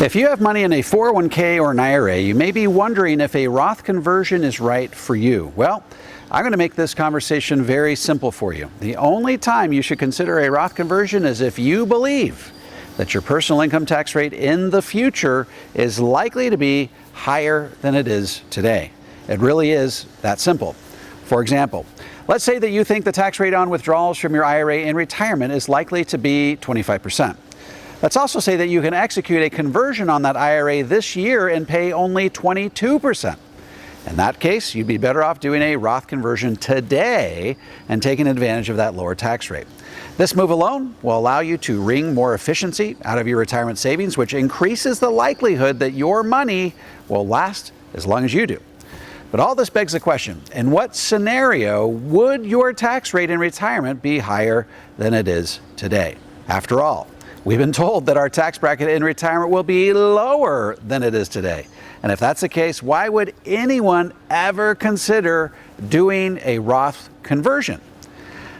If you have money in a 401k or an IRA, you may be wondering if a Roth conversion is right for you. Well, I'm going to make this conversation very simple for you. The only time you should consider a Roth conversion is if you believe that your personal income tax rate in the future is likely to be higher than it is today. It really is that simple. For example, let's say that you think the tax rate on withdrawals from your IRA in retirement is likely to be 25%. Let's also say that you can execute a conversion on that IRA this year and pay only 22%. In that case, you'd be better off doing a Roth conversion today and taking advantage of that lower tax rate. This move alone will allow you to wring more efficiency out of your retirement savings, which increases the likelihood that your money will last as long as you do. But all this begs the question, in what scenario would your tax rate in retirement be higher than it is today? After all, we've been told that our tax bracket in retirement will be lower than it is today. And if that's the case, why would anyone ever consider doing a Roth conversion?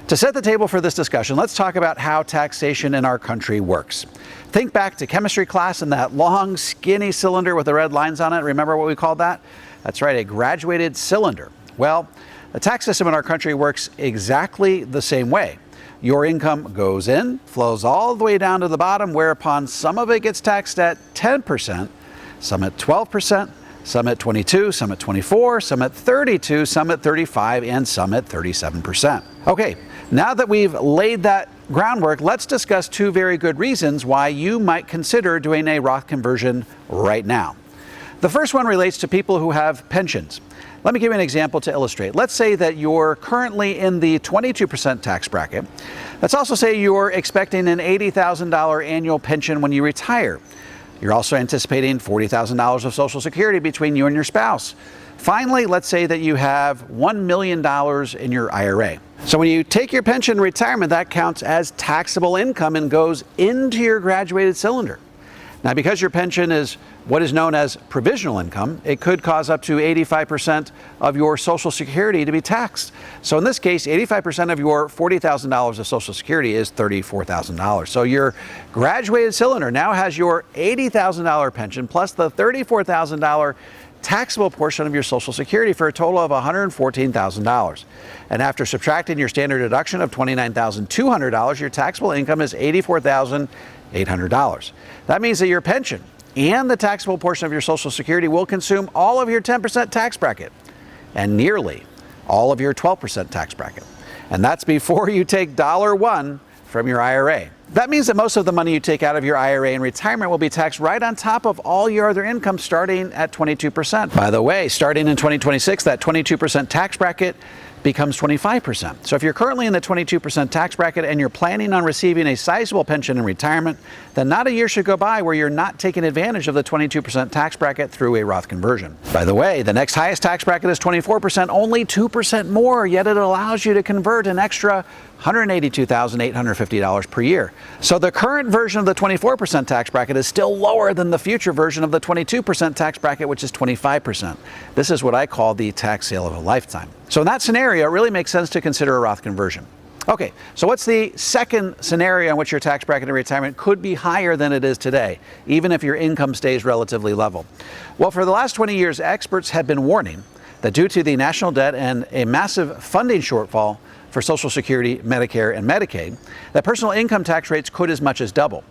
To set the table for this discussion, let's talk about how taxation in our country works. Think back to chemistry class and that long, skinny cylinder with the red lines on it. Remember what we called that? That's right, a graduated cylinder. Well, the tax system in our country works exactly the same way. Your income goes in, flows all the way down to the bottom, whereupon some of it gets taxed at 10%, some at 12%, some at 22%, some at 24%, some at 32%, some at 35%, and some at 37%. Okay, now that we've laid that groundwork, let's discuss two very good reasons why you might consider doing a Roth conversion right now. The first one relates to people who have pensions. Let me give you an example to illustrate. Let's say that you're currently in the 22% tax bracket. Let's also say you're expecting an $80,000 annual pension when you retire. You're also anticipating $40,000 of Social Security between you and your spouse. Finally, let's say that you have $1 million in your IRA. So when you take your pension in retirement, that counts as taxable income and goes into your graduated cylinder. Now, because your pension is what is known as provisional income, it could cause up to 85% of your Social Security to be taxed. So in this case, 85% of your $40,000 of Social Security is $34,000. So your graduated cylinder now has your $80,000 pension plus the $34,000 taxable portion of your Social Security for a total of $114,000. And after subtracting your standard deduction of $29,200, your taxable income is $84,800. That means that your pension and the taxable portion of your Social Security will consume all of your 10% tax bracket and nearly all of your 12% tax bracket. And that's before you take $1 from your IRA. That means that most of the money you take out of your IRA in retirement will be taxed right on top of all your other income starting at 22%. By the way, starting in 2026, that 22% tax bracket becomes 25%. So if you're currently in the 22% tax bracket and you're planning on receiving a sizable pension in retirement, then not a year should go by where you're not taking advantage of the 22% tax bracket through a Roth conversion. By the way, the next highest tax bracket is 24%, only 2% more, yet it allows you to convert an extra $182,850 per year. So the current version of the 24% tax bracket is still lower than the future version of the 22% tax bracket, which is 25%. This is what I call the tax sale of a lifetime. So in that scenario, it really makes sense to consider a Roth conversion. Okay, so what's the second scenario in which your tax bracket in retirement could be higher than it is today, even if your income stays relatively level? Well, for the last 20 years, experts have been warning that due to the national debt and a massive funding shortfall for Social Security, Medicare, and Medicaid, that personal income tax rates could as much as double.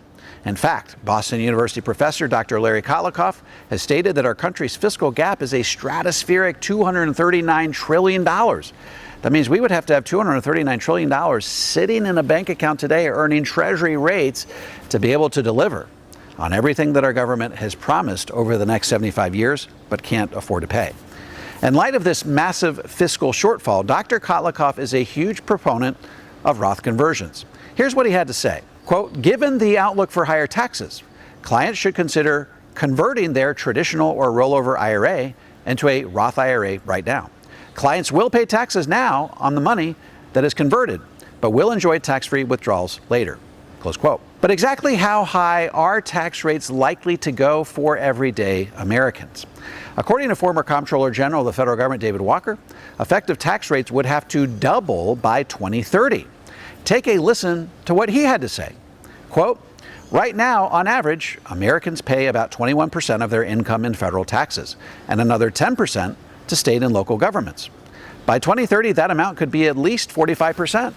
In fact, Boston University professor Dr. Larry Kotlikoff has stated that our country's fiscal gap is a stratospheric $239 trillion. That means we would have to have $239 trillion sitting in a bank account today earning treasury rates to be able to deliver on everything that our government has promised over the next 75 years but can't afford to pay. In light of this massive fiscal shortfall, Dr. Kotlikoff is a huge proponent of Roth conversions. Here's what he had to say. Quote, given the outlook for higher taxes, clients should consider converting their traditional or rollover IRA into a Roth IRA right now. Clients will pay taxes now on the money that is converted, but will enjoy tax-free withdrawals later. Close quote. But exactly how high are tax rates likely to go for everyday Americans? According to former Comptroller General of the federal government, David Walker, effective tax rates would have to double by 2030. Take a listen to what he had to say. Quote, Right now, on average, Americans pay about 21% of their income in federal taxes and another 10% to state and local governments. By 2030, that amount could be at least 45%,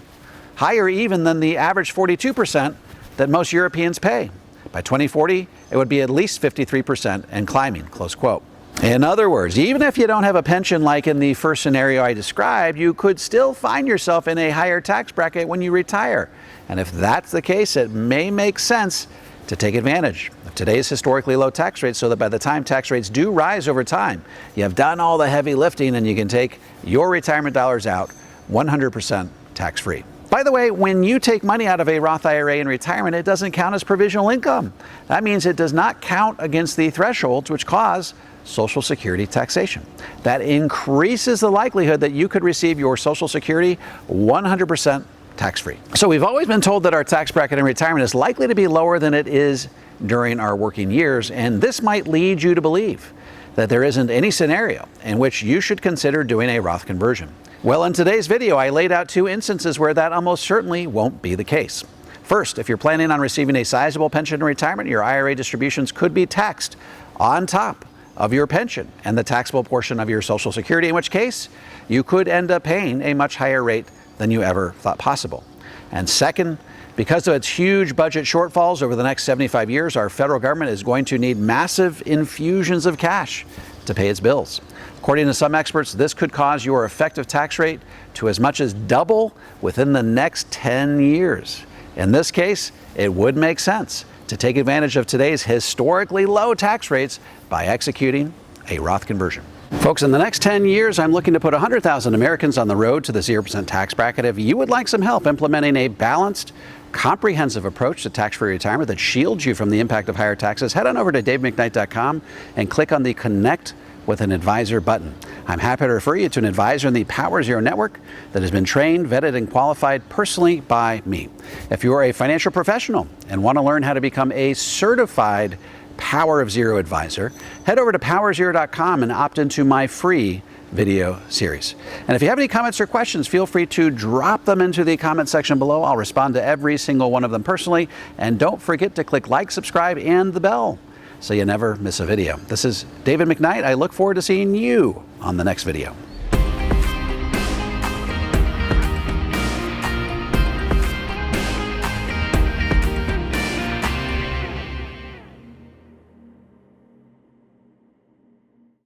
higher even than the average 42% that most Europeans pay. By 2040, it would be at least 53% and climbing, close quote. In other words, even if you don't have a pension like in the first scenario I described, you could still find yourself in a higher tax bracket when you retire. And if that's the case, it may make sense to take advantage of today's historically low tax rates so that by the time tax rates do rise over time, you have done all the heavy lifting and you can take your retirement dollars out 100% tax-free. By the way, when you take money out of a Roth IRA in retirement, it doesn't count as provisional income. That means it does not count against the thresholds which cause Social Security taxation. That increases the likelihood that you could receive your Social Security 100% tax-free. So we've always been told that our tax bracket in retirement is likely to be lower than it is during our working years, and this might lead you to believe that there isn't any scenario in which you should consider doing a Roth conversion. Well, in today's video, I laid out two instances where that almost certainly won't be the case. First, if you're planning on receiving a sizable pension in retirement, your IRA distributions could be taxed on top of your pension and the taxable portion of your Social Security, in which case you could end up paying a much higher rate than you ever thought possible. And second, because of its huge budget shortfalls over the next 75 years, our federal government is going to need massive infusions of cash to pay its bills. According to some experts, this could cause your effective tax rate to as much as double within the next 10 years. In this case, it would make sense to take advantage of today's historically low tax rates by executing a Roth conversion. Folks, in the next 10 years, I'm looking to put 100,000 Americans on the road to the 0% tax bracket. If you would like some help implementing a balanced, comprehensive approach to tax-free retirement that shields you from the impact of higher taxes, head on over to davemcknight.com and click on the Connect with an Advisor button. I'm happy to refer you to an advisor in the Power Zero network that has been trained, vetted, and qualified personally by me. If you are a financial professional and want to learn how to become a certified Power of Zero advisor, head over to powerzero.com and opt into my free video series. And if you have any comments or questions, feel free to drop them into the comment section below. I'll respond to every single one of them personally. And don't forget to click like, subscribe, and the bell so you never miss a video. This is David McKnight. I look forward to seeing you on the next video.